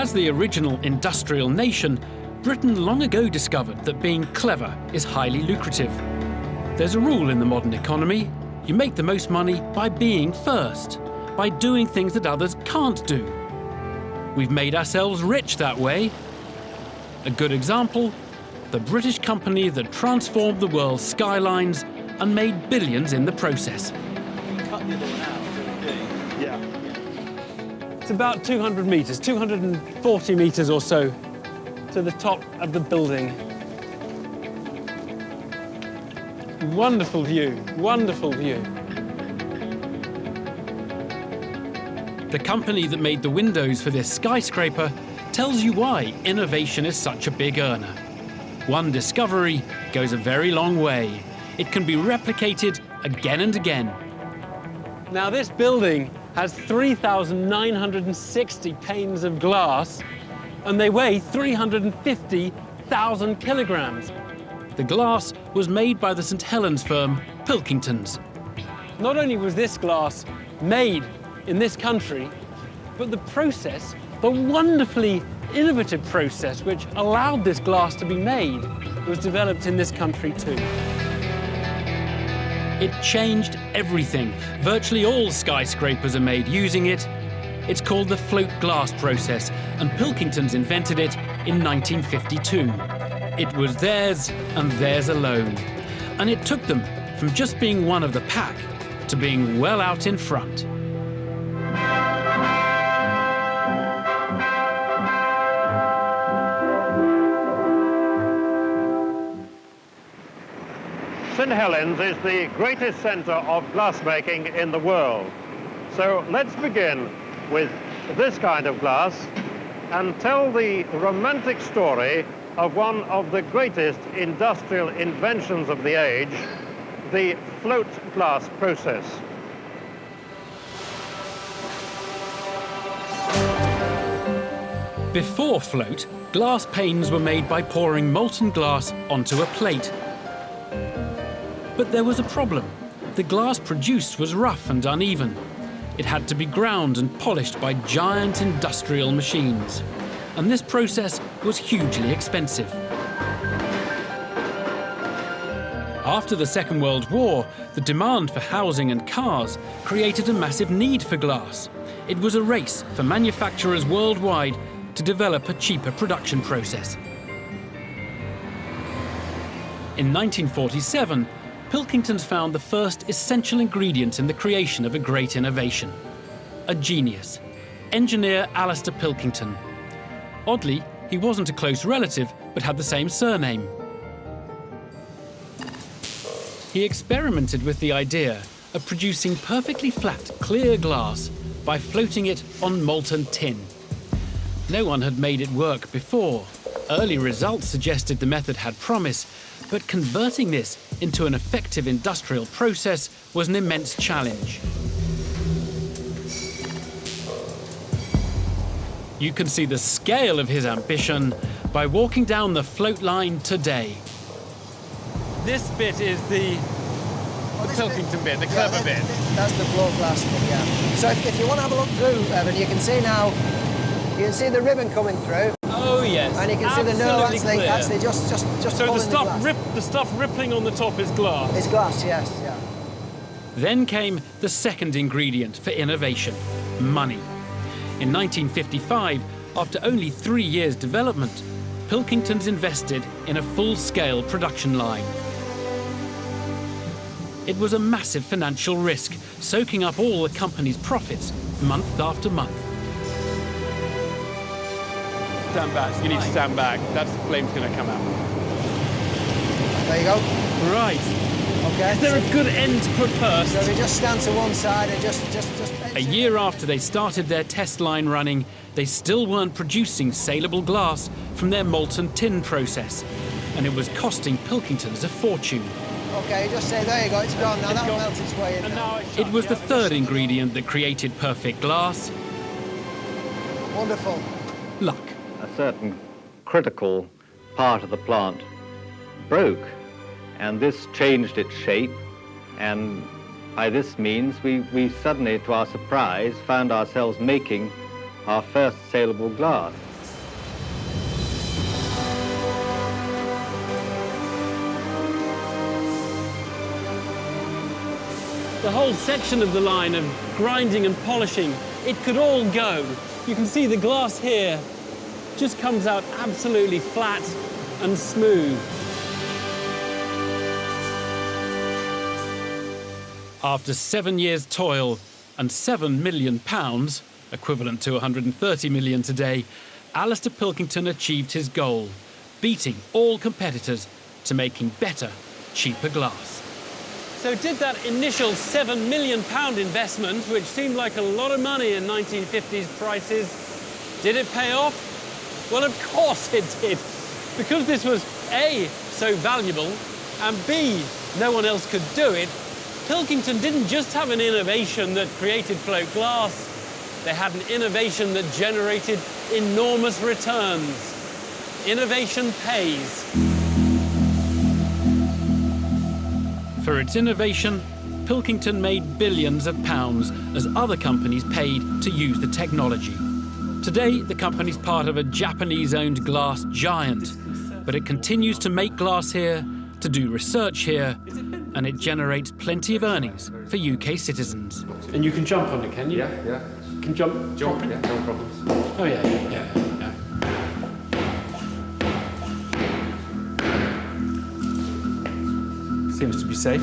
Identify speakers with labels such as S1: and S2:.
S1: As the original industrial nation, Britain long ago discovered that being clever is highly lucrative. There's a rule in the modern economy: you make the most money by being first, by doing things that others can't do. We've made ourselves rich that way. A good example, the British company that transformed the world's skylines and made billions in the process.
S2: Cut the other one out,
S1: Yeah. It's about 200 metres, 240 metres or so to the top of the building. Wonderful view, wonderful view. The company that made the windows for this skyscraper tells you why innovation is such a big earner. One discovery goes a very long way. It can be replicated again and again. Now, this building has 3,960 panes of glass, and they weigh 350,000 kilograms. The glass was made by the St. Helens firm Pilkingtons. Not only was this glass made in this country, but the process, the wonderfully innovative process which allowed this glass to be made, was developed in this country too. It changed everything. Virtually all skyscrapers are made using it. It's called the float glass process, and Pilkingtons invented it in 1952. It was theirs and theirs alone. And it took them from just being one of the pack to being well out in front.
S3: St. Helens is the greatest centre of glassmaking in the world. So let's begin with this kind of glass and tell the romantic story of one of the greatest industrial inventions of the age, the float glass process.
S1: Before float, glass panes were made by pouring molten glass onto a plate. But there was a problem. The glass produced was rough and uneven. It had to be ground and polished by giant industrial machines. And this process was hugely expensive. After the Second World War, the demand for housing and cars created a massive need for glass. It was a race for manufacturers worldwide to develop a cheaper production process. In 1947, Pilkingtons found the first essential ingredient in the creation of a great innovation. A genius, engineer Alastair Pilkington. Oddly, he wasn't a close relative, but had the same surname. He experimented with the idea of producing perfectly flat, clear glass by floating it on molten tin. No one had made it work before. Early results suggested the method had promise, but converting this into an effective industrial process was an immense challenge. You can see the scale of his ambition by walking down the float line today. This bit is the Pilkington bit, the clever bit.
S4: That's the float glass bit, yeah. So if you want to have a look through, Evan, you can see now, you can see the ribbon coming through.
S1: Oh yes,
S4: and you can see the nerve actually just
S1: so the stuff rippling on the top is glass?
S4: It's glass, yes, yeah.
S1: Then came the second ingredient for innovation, money. In 1955, after only 3 years' development, Pilkingtons invested in a full-scale production line. It was a massive financial risk, soaking up all the company's profits month after month.
S2: Stand back. You need to stand back. That flame's going to come out.
S4: There you go.
S1: Right.
S4: Okay.
S1: Is there a good end to put first?
S4: So we just stand to one side and just...
S1: A year after they started their test line running, they still weren't producing saleable glass from their molten tin process. And it was costing Pilkingtons a fortune.
S4: Okay, just say, there you go, it's gone now. That'll melt its way in.
S1: It was the third ingredient that created perfect glass.
S4: Wonderful.
S1: Luck.
S5: A certain critical part of the plant broke, and this changed its shape, and by this means we suddenly, to our surprise, found ourselves making our first saleable glass.
S1: The whole section of the line of grinding and polishing, it could all go. You can see the glass here just comes out absolutely flat and smooth. After 7 years' toil and £7 million, equivalent to 130 million today, Alastair Pilkington achieved his goal, beating all competitors to making better, cheaper glass. So did that initial £7 million investment, which seemed like a lot of money in 1950s prices, did it pay off? Well, of course it did. Because this was A, so valuable, and B, no one else could do it, Pilkington didn't just have an innovation that created float glass, they had an innovation that generated enormous returns. Innovation pays. For its innovation, Pilkington made billions of pounds as other companies paid to use the technology. Today, the company's part of a Japanese-owned glass giant, but it continues to make glass here, to do research here, and it generates plenty of earnings for UK citizens. And you can jump on it, can you?
S2: Yeah, yeah.
S1: You can jump?
S2: Yeah, no problems.
S1: Oh, yeah. Seems to be safe.